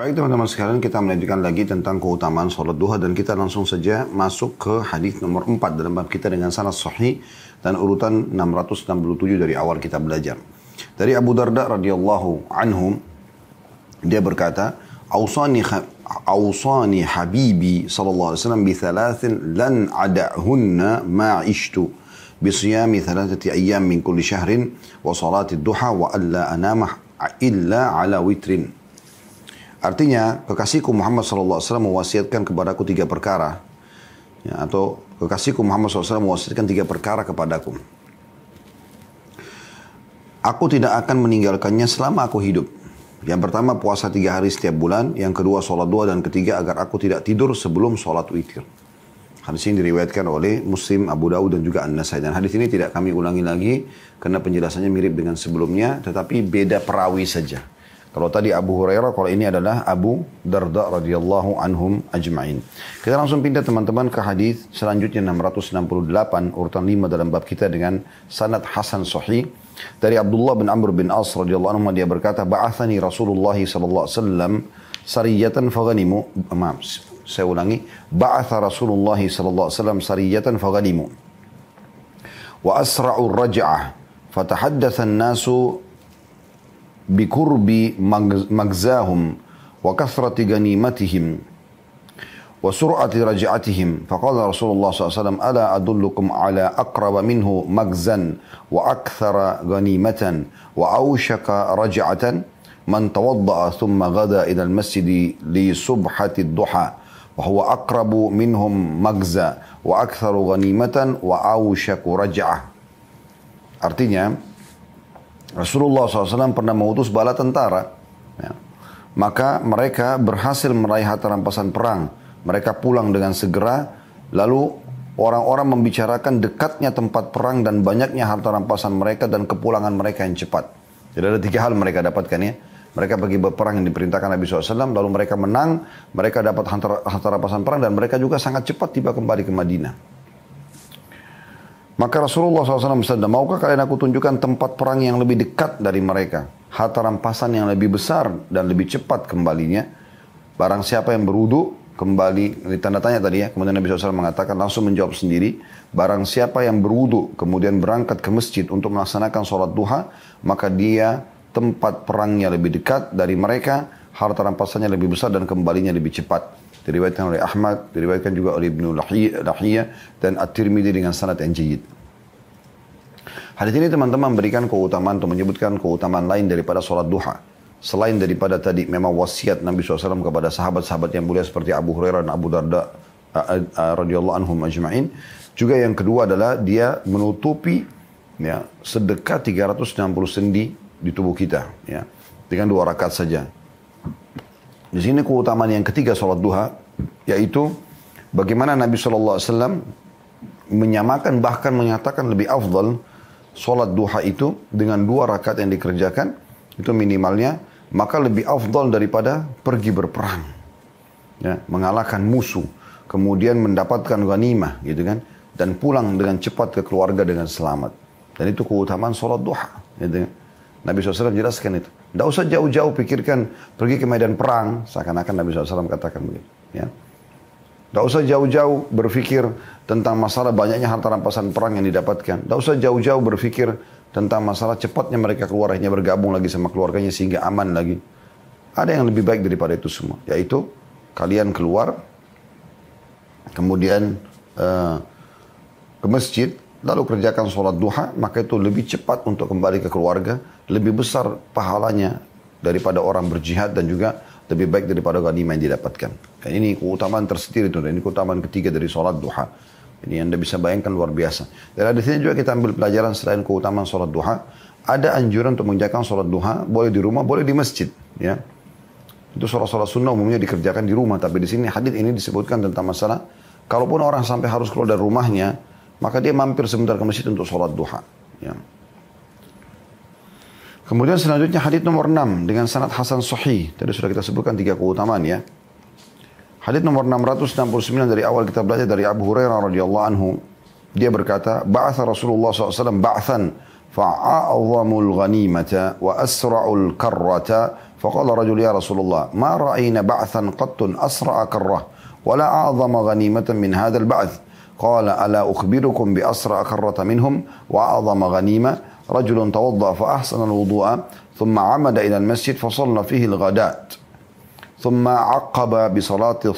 Baik teman-teman sekalian, kita melanjutkan lagi tentang keutamaan sholat duha dan kita langsung saja masuk ke hadis nomor 4 dalam bab kita dengan sanad sahih dan urutan 667 dari awal kita belajar. Dari Abu Darda radhiyallahu anhu, dia berkata, "Awsani habibi sallallahu alaihi wasallam bi thalathin lan ada'hunna ma ishtu bi siyami thalathati ayyam min kulli shahrin wa salati duha wa alla anama illa ala witrin." Artinya, kekasihku Muhammad SAW mewasiatkan kepadaku 3 perkara. Ya, atau kekasihku Muhammad SAW mewasiatkan 3 perkara kepadaku. Aku tidak akan meninggalkannya selama aku hidup. Yang pertama, puasa 3 hari setiap bulan. Yang kedua, sholat duha. Dan ketiga, agar aku tidak tidur sebelum sholat witir. Hadis ini diriwayatkan oleh Muslim, Abu Dawud dan juga An-Nasai. Dan hadis ini tidak kami ulangi lagi karena penjelasannya mirip dengan sebelumnya, tetapi beda perawi saja. Kalau tadi Abu Hurairah, kalau ini adalah Abu Darda radhiyallahu anhum ajma'in. Kita langsung pindah teman-teman ke hadis selanjutnya 668, urutan 5 dalam bab kita dengan sanad hasan sahih. Dari Abdullah bin Amr bin As radhiyallahu anhu, dia berkata, "Ba'athani Rasulullah sallallahu alaihi wasallam sariyatan faghanimu." Maaf, saya ulangi. "Ba'atha Rasulullah sallallahu alaihi wasallam sariyatan faghanimu. Wa asra'u ar-raj'ah. Fatahaddatha an-nasu bikurbi magzahum wa kathrati ganimatihim wa sur'ati raj'atihim faqala Rasulullah SAW ala adullukum ala aqraba minhu magzan wa akthara ganimatan wa awshaka raj'atan man tawadda'a thumma ghada ila al-masjid li subhati ad-duha wa huwa aqrabu minhum magza wa aktharu ganimatan wa awshaku raj'ah." Artinya, Rasulullah SAW pernah mengutus bala tentara. Ya. Maka mereka berhasil meraih harta rampasan perang. Mereka pulang dengan segera. Lalu orang-orang membicarakan dekatnya tempat perang dan banyaknya harta rampasan mereka dan kepulangan mereka yang cepat. Jadi ada 3 hal mereka dapatkan ya. Mereka pergi berperang yang diperintahkan Nabi SAW. Lalu mereka menang. Mereka dapat harta rampasan perang dan mereka juga sangat cepat tiba kembali ke Madinah. Maka Rasulullah SAW bersabda, "Maukah kalian aku tunjukkan tempat perang yang lebih dekat dari mereka? Harta rampasan yang lebih besar dan lebih cepat kembalinya. Barang siapa yang berwudu kembali," ini tanda tanya tadi ya. Kemudian Nabi SAW mengatakan, langsung menjawab sendiri, "Barang siapa yang berwudu kemudian berangkat ke masjid untuk melaksanakan sholat duha, maka dia tempat perangnya lebih dekat dari mereka, harta rampasannya lebih besar dan kembalinya lebih cepat." Diriwayatkan oleh Ahmad, diriwayatkan juga oleh Ibnu Lahiyah dan At-Tirmidzi dengan sanad yang jayyid. Hadis ini teman-teman memberikan keutamaan atau menyebutkan keutamaan lain daripada sholat duha. Selain daripada tadi memang wasiat Nabi SAW kepada sahabat-sahabat yang mulia seperti Abu Hurairah dan Abu Darda radhiyallahu anhum ajma'in. Juga yang kedua adalah dia menutupi ya, sedekah 360 sendi di tubuh kita ya, dengan 2 rakaat saja. Di sini keutamaan yang ketiga sholat duha, yaitu bagaimana Nabi SAW menyamakan bahkan menyatakan lebih afdal sholat duha itu dengan 2 rakaat yang dikerjakan, itu minimalnya, maka lebih afdal daripada pergi berperang. Ya, mengalahkan musuh, kemudian mendapatkan ghanimah gitu kan, dan pulang dengan cepat ke keluarga dengan selamat. Dan itu keutamaan sholat duha. Gitu kan. Nabi SAW jelaskan itu. Tidak usah jauh-jauh pikirkan pergi ke medan perang. Seakan-akan Nabi SAW katakan begitu. Ya. Tidak usah jauh-jauh berpikir tentang masalah banyaknya harta rampasan perang yang didapatkan. Tidak usah jauh-jauh berpikir tentang masalah cepatnya mereka keluar, akhirnya bergabung lagi sama keluarganya sehingga aman lagi. Ada yang lebih baik daripada itu semua. Yaitu kalian keluar, kemudian ke masjid, lalu kerjakan sholat duha, maka itu lebih cepat untuk kembali ke keluarga, lebih besar pahalanya daripada orang berjihad dan juga lebih baik daripada ghanimah yang didapatkan. Dan ini keutamaan tersendiri itu, dan ini keutamaan ketiga dari sholat duha. Ini Anda bisa bayangkan luar biasa. Dan di sini juga kita ambil pelajaran selain keutamaan sholat duha, ada anjuran untuk mengerjakan sholat duha, boleh di rumah, boleh di masjid. Ya. Itu sholat-sholat sunnah umumnya dikerjakan di rumah, tapi di sini hadis ini disebutkan tentang masalah, kalaupun orang sampai harus keluar dari rumahnya, maka dia mampir sebentar ke masjid untuk sholat duha. Ya. Kemudian selanjutnya hadis nomor 6 dengan sanad hasan sahih. Tadi sudah kita sebutkan 3 keutamaan ya. Hadis nomor 669 dari awal kita belajar dari Abu Hurairah radhiyallahu anhu. Dia berkata, "Ba'atha Rasulullah SAW ba'than fa'a'zamul ghanimata wa asra'ul karrata Faqala rajul ya Rasulullah, ma ra'ayna ba'than qattun asra'a karrah, wala a'zama ghanimatan min hadzal ba'th. Qala ala ukhbirukum bi asra'a karrata minhum wa a'zama ghanimah. Rajulun tawadda'a fa ahsana al-wudu'a, thumma 'amada ila al-masjid fa shalla fihi al-ghadat. Thumma 'aqqaba bi salati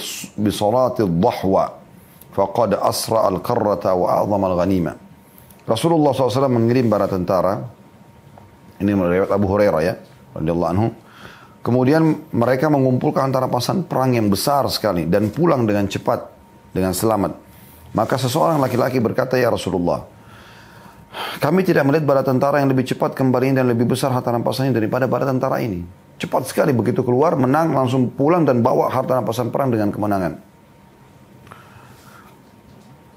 ad-dhahwa. Faqad asra'a al-karrata wa a'zama al-ghanimah. Rasulullah SAW mengirim para tentara, ini riwayat Abu Hurairah ya, radhiyallahu anhu. Kemudian mereka mengumpulkan rampasan perang yang besar sekali dan pulang dengan cepat, dengan selamat. Maka seseorang laki-laki berkata, ya Rasulullah, kami tidak melihat bala tentara yang lebih cepat kembali dan lebih besar harta rampasannya daripada bala tentara ini. Cepat sekali begitu keluar, menang, langsung pulang dan bawa harta rampasan perang dengan kemenangan.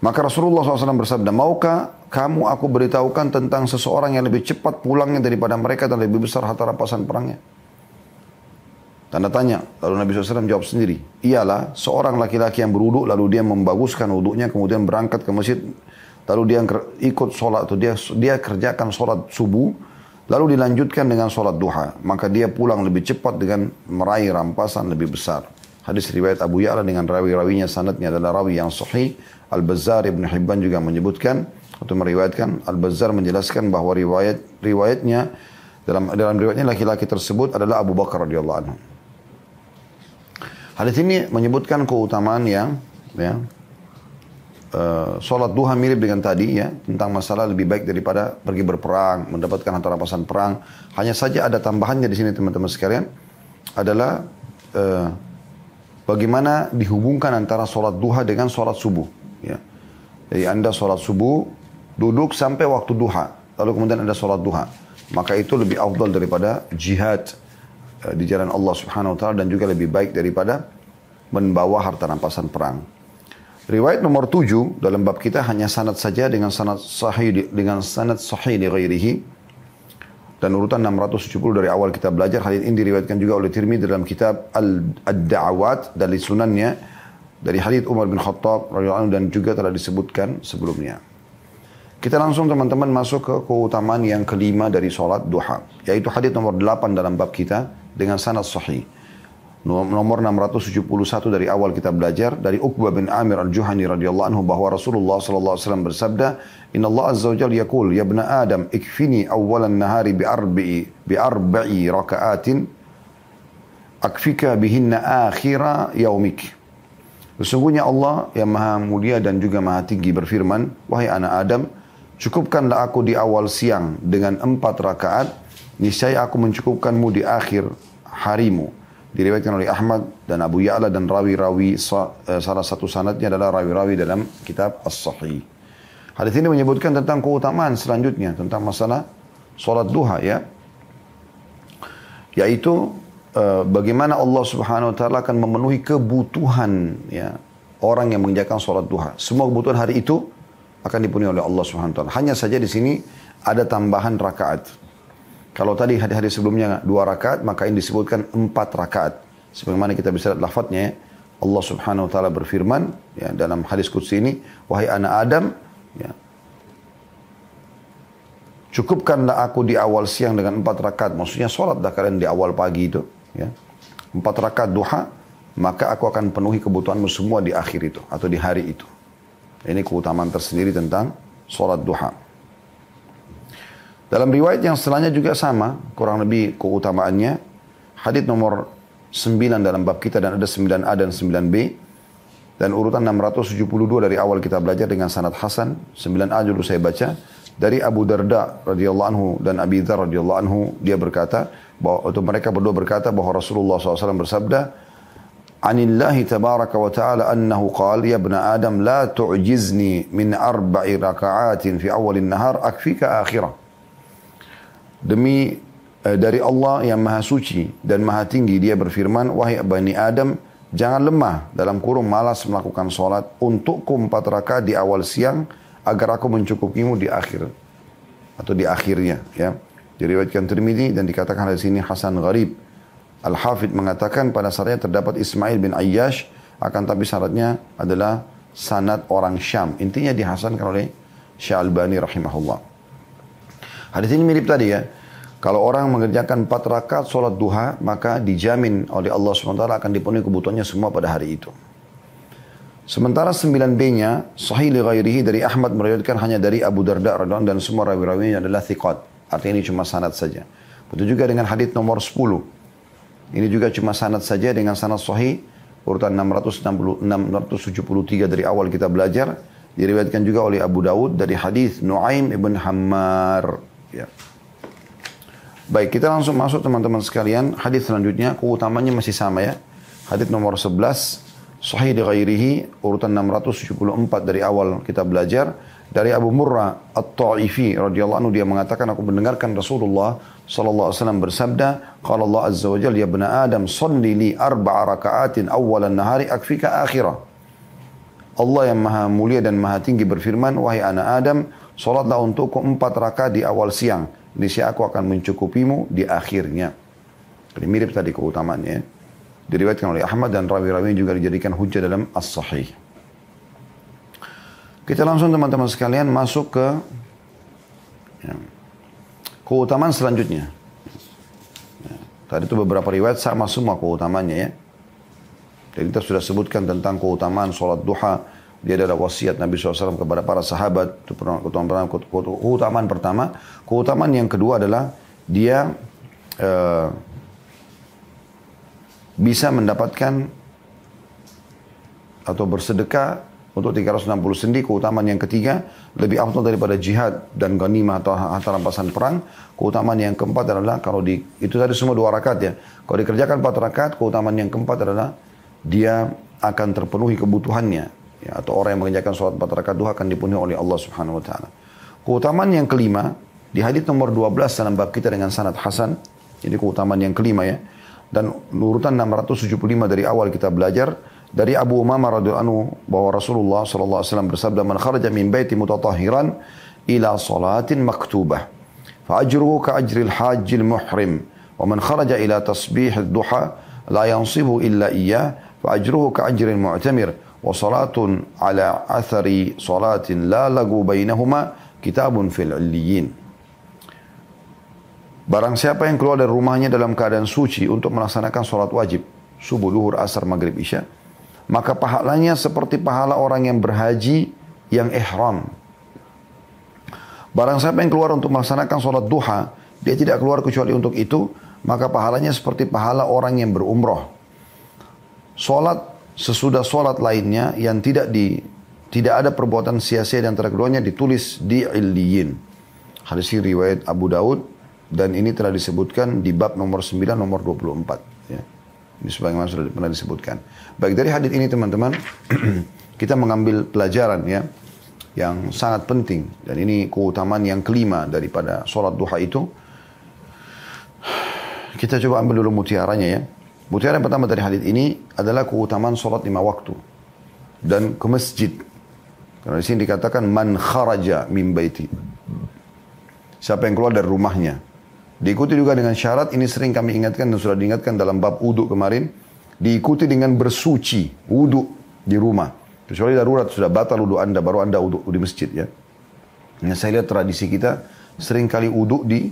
Maka Rasulullah SAW bersabda, maukah kamu aku beritahukan tentang seseorang yang lebih cepat pulangnya daripada mereka dan lebih besar harta rampasan perangnya? Tanda tanya. Lalu Nabi SAW jawab sendiri. Ialah seorang laki-laki yang berwudu, lalu dia membaguskan wudunya, kemudian berangkat ke masjid, lalu dia ikut sholat, atau dia kerjakan sholat subuh, lalu dilanjutkan dengan sholat duha. Maka dia pulang lebih cepat dengan meraih rampasan lebih besar. Hadis riwayat Abu Ya'la dengan rawi-rawinya sanadnya adalah rawi yang sahih. Al-Bazzar Ibn Hibban juga menyebutkan atau meriwayatkan. Al-Bazzar menjelaskan bahwa riwayatnya dalam riwayatnya laki-laki tersebut adalah Abu Bakar radhiyallahu anhu. Hadis ini menyebutkan keutamaan yang sholat duha mirip dengan tadi ya, tentang masalah lebih baik daripada pergi berperang, mendapatkan harta rampasan perang. Hanya saja ada tambahannya di sini teman-teman sekalian, adalah bagaimana dihubungkan antara sholat duha dengan sholat subuh. Ya. Jadi Anda sholat subuh, duduk sampai waktu duha, lalu kemudian Anda sholat duha. Maka itu lebih afdal daripada jihad di jalan Allah Subhanahu wa taala, dan juga lebih baik daripada membawa harta rampasan perang. Riwayat nomor 7 dalam bab kita hanya sanad saja dengan sanad sahih li ghairihi, dan urutan 670 dari awal kita belajar. Hadis ini diriwayatkan juga oleh Tirmidzi dalam kitab Ad-Da'awat dari sunannya, dari hadis Umar bin Khattab radhiyallahu anhu, dan juga telah disebutkan sebelumnya. Kita langsung teman-teman masuk ke keutamaan yang kelima dari sholat duha, yaitu hadis nomor 8 dalam bab kita dengan sanad sahih. Nomor 671 dari awal kita belajar dari Uqbah bin Amir al-Juhani radhiyallahu anhu bahwa Rasulullah sallallahu alaihi wasallam bersabda, "Inna Allah azza wa jalla yaqul, ya ibna Adam, ikfini awwalan nahari bi arba'i raka'atin akfika bihinna akhira yaumik." Sesungguhnya Allah yang maha mulia dan juga maha tinggi berfirman, "Wahai anak Adam, cukupkanlah aku di awal siang dengan 4 rakaat, niscaya aku mencukupkanmu di akhir harimu." Diriwayatkan oleh Ahmad dan Abu Ya'la, dan rawi-rawi salah satu sanadnya adalah rawi-rawi dalam kitab As-Sahih. Hadis ini menyebutkan tentang keutamaan selanjutnya tentang masalah sholat duha ya, yaitu bagaimana Allah Subhanahu wa taala akan memenuhi kebutuhan ya orang yang mengerjakan sholat duha. Semua kebutuhan hari itu akan dipenuhi oleh Allah Subhanahu wa taala. Hanya saja di sini ada tambahan rakaat. Kalau tadi hari-hari sebelumnya 2 rakaat, maka ini disebutkan 4 rakaat. Sebagaimana kita bisa lihat lafadznya, Allah Subhanahu wa taala berfirman ya, dalam hadis qudsi ini, "Wahai anak Adam, ya, cukupkanlah aku di awal siang dengan 4 rakaat." Maksudnya sholatlah kalian di awal pagi itu, ya. 4 rakaat duha, maka aku akan penuhi kebutuhanmu semua di akhir itu atau di hari itu. Ini keutamaan tersendiri tentang sholat duha. Dalam riwayat yang setelahnya juga sama, kurang lebih keutamaannya. Hadis nomor 9 dalam bab kita, dan ada 9A dan 9B. Dan urutan 672 dari awal kita belajar dengan sanad hasan. 9A dulu saya baca. Dari Abu Darda radhiyallahu anhu dan Abi Dzar radhiyallahu anhu, dia berkata, bahwa untuk mereka berdua berkata bahwa Rasulullah SAW bersabda, "Anillahi tabaraka wa ta'ala annahu qala, ya ibna Adam, la tu'jizni min 4 raka'atin fi awalin nahar akfika akhirah." Demi dari Allah yang maha suci dan maha tinggi, dia berfirman, "Wahai bani Adam, jangan lemah dalam kurung malas melakukan sholat untukku 4 rakaat di awal siang agar aku mencukupimu di akhir atau di akhirnya." Ya, diriwayatkan Tirmidzi dan dikatakan di sini hasan gharib. Al-Hafidh mengatakan pada syaratnya terdapat Ismail bin Ayyash, akan tapi syaratnya adalah sanad orang Syam. Intinya dihasankan oleh Syekh Albani rahimahullah. Hadis ini mirip tadi ya. Kalau orang mengerjakan 4 rakaat sholat duha, maka dijamin oleh Allah SWT akan dipenuhi kebutuhannya semua pada hari itu. Sementara 9b-nya, sahih li ghairihi dari Ahmad meriwayatkan hanya dari Abu Darda radhiyallahu dan semua rawi-rawinya adalah thiqat. Artinya ini cuma sanad saja. Begitu juga dengan hadis nomor 10. Ini juga cuma sanad saja dengan sanad sahih, urutan 673 dari awal kita belajar. Diriwayatkan juga oleh Abu Dawud dari hadis Nuaim ibn Hammar. Ya. Baik, kita langsung masuk teman-teman sekalian. Hadis selanjutnya, keutamanya masih sama ya. Hadis nomor 11, sahih di ghairihi, urutan 674 dari awal kita belajar. Dari Abu Murrah At-Ta'ifi radhiyallahu anhu, dia mengatakan, aku mendengarkan Rasulullah sallallahu alaihi wasallam bersabda, qala Allah azza wa jalla, ya bani Adam, shalli li 4 raka'atin awwalan nahari akfika akhirah. Allah yang maha mulia dan maha tinggi berfirman, wahai anak Adam, salatlah untukku 4 rakaat di awal siang. Niscaya aku akan mencukupimu di akhirnya. Ini mirip tadi keutamaannya. Diriwayatkan oleh Ahmad dan rawi-rawi juga dijadikan hujjah dalam As-Sahih. Kita langsung teman-teman sekalian masuk ke keutamaan selanjutnya. Tadi itu beberapa riwayat sama semua keutamaannya ya. Jadi kita sudah sebutkan tentang keutamaan sholat duha. Dia adalah wasiat Nabi SAW kepada para sahabat. Itu keutamaan pertama. Keutamaan yang kedua adalah dia bisa mendapatkan atau bersedekah untuk 360 sendi. Keutamaan yang ketiga, lebih afdal daripada jihad dan ghanimah atau harta rampasan perang. Keutamaan yang keempat adalah, itu tadi semua 2 rakaat ya. Kalau dikerjakan 4 rakaat, keutamaan yang keempat adalah dia akan terpenuhi kebutuhannya. Ya, atau orang yang mengerjakan sholat 4 rakaat duha akan dipenuhi oleh Allah Subhanahu wa taala. Keutamaan yang kelima di hadis nomor 12 dalam bab kita dengan sanad hasan. Jadi keutamaan yang kelima ya. Dan urutan 675 dari awal kita belajar dari Abu Umamah radhiyallahu anhu bahwa Rasulullah sallallahu alaihi wasallam bersabda, "Man kharaja min baiti mutatahhiran ila salatin maktubah, fa ajruhu ka ajril hajjil muhrim, wa man kharaja ila tasbih ad-duha la yansibu illa iyyah, fa ajruhu ka ajril mu'tamir." وصلاة على أثر صلاة لا لغو بينهما كتاب في العليين. Barang siapa yang keluar dari rumahnya dalam keadaan suci untuk melaksanakan sholat wajib, subuh, duhur, asar, maghrib, isya, maka pahalanya seperti pahala orang yang berhaji yang ihram. Barang siapa yang keluar untuk melaksanakan sholat duha, dia tidak keluar kecuali untuk itu, maka pahalanya seperti pahala orang yang berumroh. Sholat sesudah sholat lainnya yang tidak ada perbuatan sia-sia di antara keduanya ditulis di Illiyin. Hadis ini riwayat Abu Daud dan ini telah disebutkan di bab nomor 9 nomor 24 ya. Ini sebagaimana sudah pernah disebutkan. Baik, dari hadis ini teman-teman kita mengambil pelajaran ya yang sangat penting, dan ini keutamaan yang kelima daripada sholat duha itu. Kita coba ambil dulu mutiaranya ya. Mutiara yang pertama dari hadis ini adalah keutamaan sholat 5 waktu dan ke masjid. Karena di sini dikatakan man kharaja min baiti. Siapa yang keluar dari rumahnya. Diikuti juga dengan syarat, ini sering kami ingatkan dan sudah diingatkan dalam bab wudu kemarin. Diikuti dengan bersuci, wudu di rumah. Kecuali darurat sudah batal wudu Anda, baru Anda wudu di masjid ya. Nah, saya lihat tradisi kita sering kali wudu di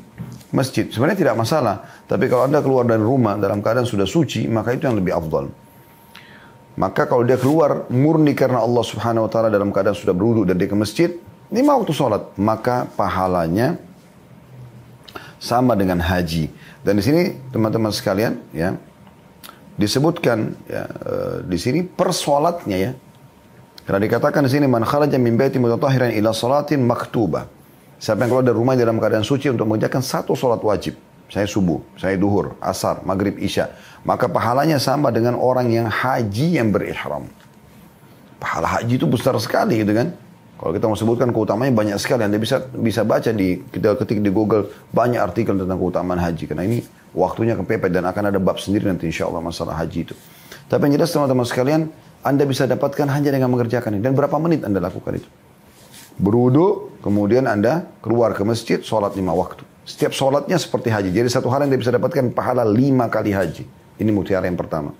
masjid. Sebenarnya tidak masalah. Tapi kalau Anda keluar dari rumah dalam keadaan sudah suci, maka itu yang lebih afdal. Maka kalau dia keluar murni karena Allah Subhanahu wa taala dalam keadaan sudah berwudu dan dia ke masjid, 5 waktu sholat, maka pahalanya sama dengan haji. Dan di sini teman-teman sekalian ya, disebutkan ya, di sini per sholatnya ya. Karena dikatakan di sini man kharaja min baiti mutatahhiran ila salatin maktubah. Siapa yang keluar dari rumah dalam keadaan suci untuk mengerjakan 1 sholat wajib. Saya subuh, saya duhur, asar, maghrib, isya. Maka pahalanya sama dengan orang yang haji yang berihram. Pahala haji itu besar sekali gitu kan. Kalau kita mau sebutkan keutamanya banyak sekali. Anda bisa baca kita ketik di Google banyak artikel tentang keutamaan haji. Karena ini waktunya kepepet dan akan ada bab sendiri nanti insya Allah masalah haji itu. Tapi yang jelas teman-teman sekalian, Anda bisa dapatkan hanya dengan mengerjakan ini. Dan berapa menit Anda lakukan itu? Berwudu, kemudian Anda keluar ke masjid, sholat 5 waktu. Setiap sholatnya seperti haji. Jadi satu hari Anda bisa dapatkan pahala 5 kali haji. Ini mutiara yang pertama.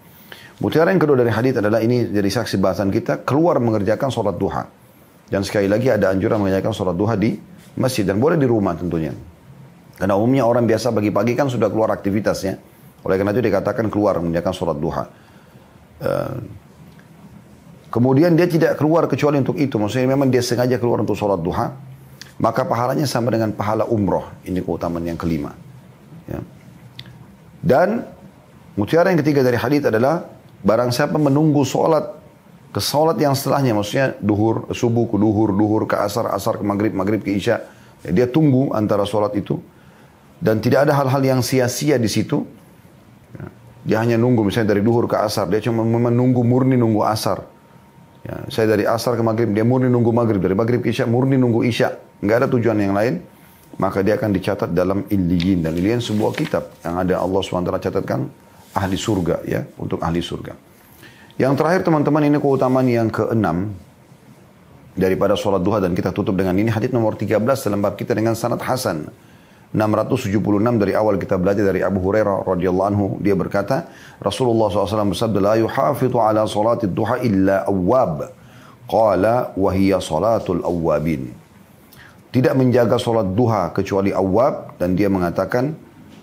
Mutiara yang kedua dari hadis adalah ini jadi saksi bahasan kita, keluar mengerjakan sholat duha. Dan sekali lagi ada anjuran mengerjakan sholat duha di masjid dan boleh di rumah tentunya. Karena umumnya orang biasa pagi-pagi kan sudah keluar aktivitasnya. Oleh karena itu dikatakan keluar mengerjakan sholat duha. Kemudian dia tidak keluar kecuali untuk itu. Maksudnya memang dia sengaja keluar untuk sholat duha. Maka pahalanya sama dengan pahala umroh. Ini keutamaan yang kelima. Ya. Dan mutiara yang ketiga dari hadits adalah barang siapa menunggu sholat ke sholat yang setelahnya. Maksudnya duhur, subuh ke duhur, duhur ke asar, asar ke maghrib, maghrib ke isya. Ya, dia tunggu antara sholat itu. Dan tidak ada hal-hal yang sia-sia di situ. Ya. Dia hanya nunggu misalnya dari duhur ke asar. Dia cuma menunggu murni nunggu asar. Ya, saya dari asar ke maghrib, dia murni nunggu maghrib. Dari maghrib ke isya, murni nunggu isya. Nggak ada tujuan yang lain. Maka dia akan dicatat dalam Illiyin. Dan Illiyin sebuah kitab yang ada Allah SWT catatkan ahli surga. Ya, untuk ahli surga. Yang terakhir teman-teman, ini keutamaan yang keenam daripada sholat duha. Dan kita tutup dengan ini. Hadits nomor 13 dalam bab kita dengan sanad hasan. 676 dari awal kita belajar dari Abu Hurairah radhiyallahu anhu, dia berkata Rasulullah SAW bersabda la yuhafidhu ala salatid duha illa awwab qala wa hiya salatul awwabin. Tidak menjaga salat duha kecuali awwab, dan dia mengatakan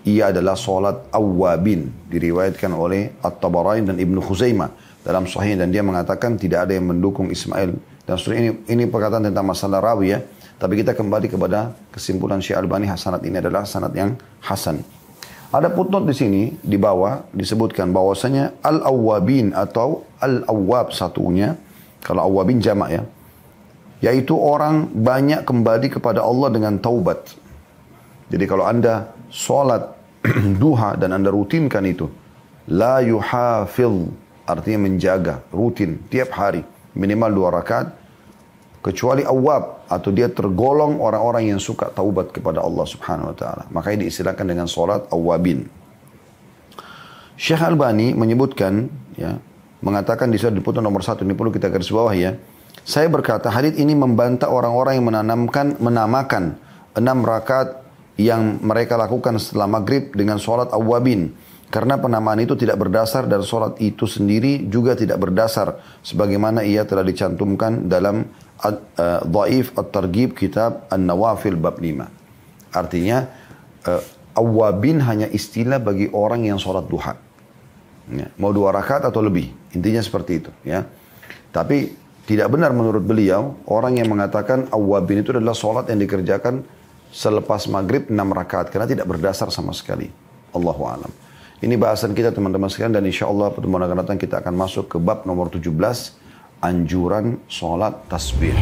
ia adalah salat awwabin. Diriwayatkan oleh At-Tabarani dan Ibnu Khuzaimah dalam sahih, dan dia mengatakan tidak ada yang mendukung Ismail dan seterusnya. Ini perkataan tentang masalah rawi ya. Tapi kita kembali kepada kesimpulan Syekh Albani, sanad ini adalah sanad yang hasan. Ada footnote di sini, di bawah disebutkan bahwasanya al-awwabin atau al-awwab satunya, kalau awwabin jamak ya, yaitu orang banyak kembali kepada Allah dengan taubat. Jadi kalau anda sholat duha dan anda rutinkan itu, la yuhafil, artinya menjaga, rutin, tiap hari, minimal 2 rakaat, kecuali awwab, atau dia tergolong orang-orang yang suka taubat kepada Allah Subhanahu wa taala. Makanya diistilahkan dengan salat awwabin. Syekh Albani menyebutkan ya, mengatakan di surat footnote nomor 1, ini perlu kita garis bawah ya. Saya berkata hadits ini membantah orang-orang yang menamakan 6 rakaat yang mereka lakukan setelah maghrib dengan salat awwabin. Karena penamaan itu tidak berdasar dan salat itu sendiri juga tidak berdasar. Sebagaimana ia telah dicantumkan dalam Dhaif At-Targhib kitab An-Nawafil bab 5. Artinya awwabin hanya istilah bagi orang yang sholat duha. Ya, mau 2 rakaat atau lebih. Intinya seperti itu. Ya. Tapi tidak benar menurut beliau orang yang mengatakan awwabin itu adalah sholat yang dikerjakan selepas maghrib 6 rakaat. Karena tidak berdasar sama sekali. Allahu a'lam. Ini bahasan kita teman-teman sekalian, dan insya Allah pertemuan akan datang kita akan masuk ke bab nomor 17. Anjuran sholat tasbih.